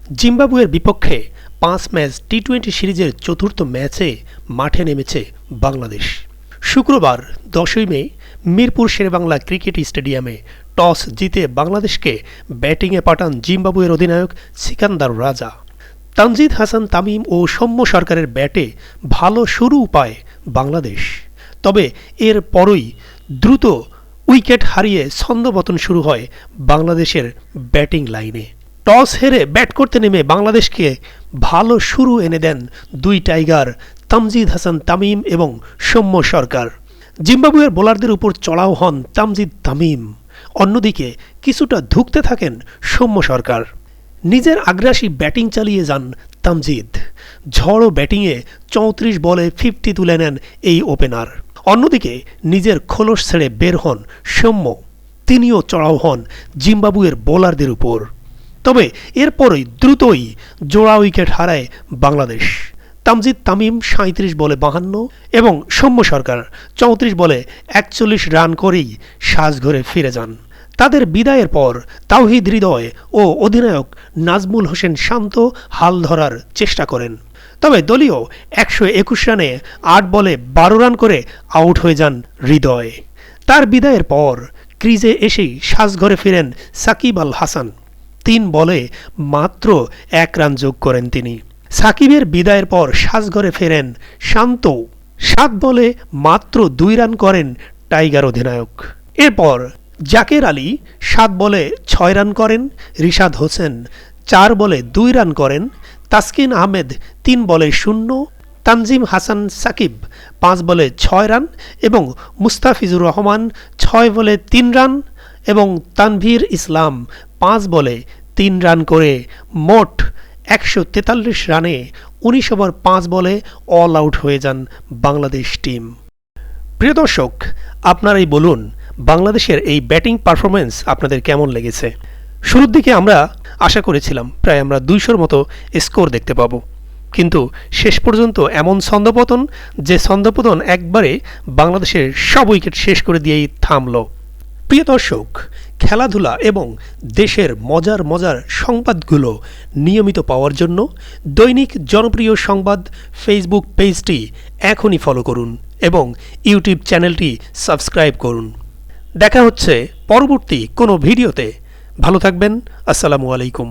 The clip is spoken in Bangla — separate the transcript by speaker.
Speaker 1: জিম্বাবুয়ের বিপক্ষে ৫ ম্যাচ টি-২০ সিরিজের চতুর্থ ম্যাচে মাঠে নেমেছে বাংলাদেশ। শুক্রবার ১০ই মে মিরপুর শেরেবাংলা ক্রিকেট স্টেডিয়ামে টস জিতে বাংলাদেশকে ব্যাটিংয়ে পাঠান জিম্বাবুয়ের অধিনায়ক সিকান্দার রাজা। তানজিদ হাসান তামিম ও সৌম্য সরকারের ব্যাটে ভালো শুরু পায় বাংলাদেশ, তবে এর পরই দ্রুত উইকেট হারিয়ে ছন্দপতন শুরু হয় বাংলাদেশের ব্যাটিং লাইনে। টস হেরে ব্যাট করতে নেমে বাংলাদেশকে ভালো শুরু এনে দেন দুই টাইগার তানজিদ হাসান তামিম এবং সৌম্য সরকার। জিম্বাবুয়ের বোলারদের উপর চড়াও হন তানজিদ তামিম, অন্যদিকে কিছুটা ধুঁকতে থাকেন সৌম্য সরকার। নিজের আগ্রাসী ব্যাটিং চালিয়ে যান তানজিদ। ঝড়ো ব্যাটিংয়ে ৩৪ বলে 50 তুলে নেন এই ওপেনার। অন্যদিকে নিজের খোলস ছেড়ে বের হন সৌম্য, তিনিও চড়াও হন জিম্বাবুয়ের বোলারদের উপর। তবে এরপরই দ্রুতই জোড়া উইকেট হারায় বাংলাদেশ। তানজিদ তামিম ৩৭ বলে ৫২ এবং সৌম্য সরকার ৩৪ বলে ৪১ রান করেই সাজঘরে ফিরে যান। তাদের বিদায়ের পর তাওহিদ হৃদয় ও অধিনায়ক নাজমুল হোসেন শান্ত হাল ধরার চেষ্টা করেন, তবে দলীয় ১২১ রানে ৮ বলে ১২ রান করে আউট হয়ে যান হৃদয়। তার বিদায়ের পর ক্রিজে এসেই সাজঘরে ফিরেন সাকিব আল হাসান। ৩ বলে মাত্র ১ রান যোগ করেন তিনি। সাকিবের বিদায়ের পর সাজঘরে ফেরেন শান্ত। ৭ বলে মাত্র ২ রান করেন টাইগার অধিনায়ক। এরপর জাকের আলী ৭ বলে ৬ রান করেন, রিশাদ হোসেন ৪ বলে ২ রান করেন, তাসকিন আহমেদ ৩ বলে ০, তানজিম হাসান সাকিব ৫ বলে ৬ রান এবং মুস্তাফিজুর রহমান ৬ বলে ৩ রান এবং তানভীর ইসলাম ৫ বলে ৩ রান করে মোট ১৪৩ রানে ১৯ ওভার ৫ বলে অল আউট হয়ে যান বাংলাদেশ টিম। প্রিয় দর্শক, আপনারাই বলুন বাংলাদেশের এই ব্যাটিং পারফরমেন্স আপনাদের কেমন লেগেছে। শুরুর দিকে আমরা আশা করেছিলাম প্রায় আমরা ২০০-র মতো স্কোর দেখতে পাবো, কিন্তু শেষ পর্যন্ত এমন ছন্দপতন যে ছন্দপতন একবারে বাংলাদেশের সব উইকেট শেষ করে দিয়েই থামল। প্রিয় দর্শক, খেলাধুলা এবং দেশের মজার মজার সংবাদগুলো নিয়মিত পাওয়ার জন্য দৈনিক জনপ্রিয় সংবাদ ফেসবুক পেজটি এখনই ফলো করুন এবং ইউটিউব চ্যানেলটি সাবস্ক্রাইব করুন। দেখা হচ্ছে পরবর্তী কোনো ভিডিওতে। ভালো থাকবেন। আসসালামু আলাইকুম।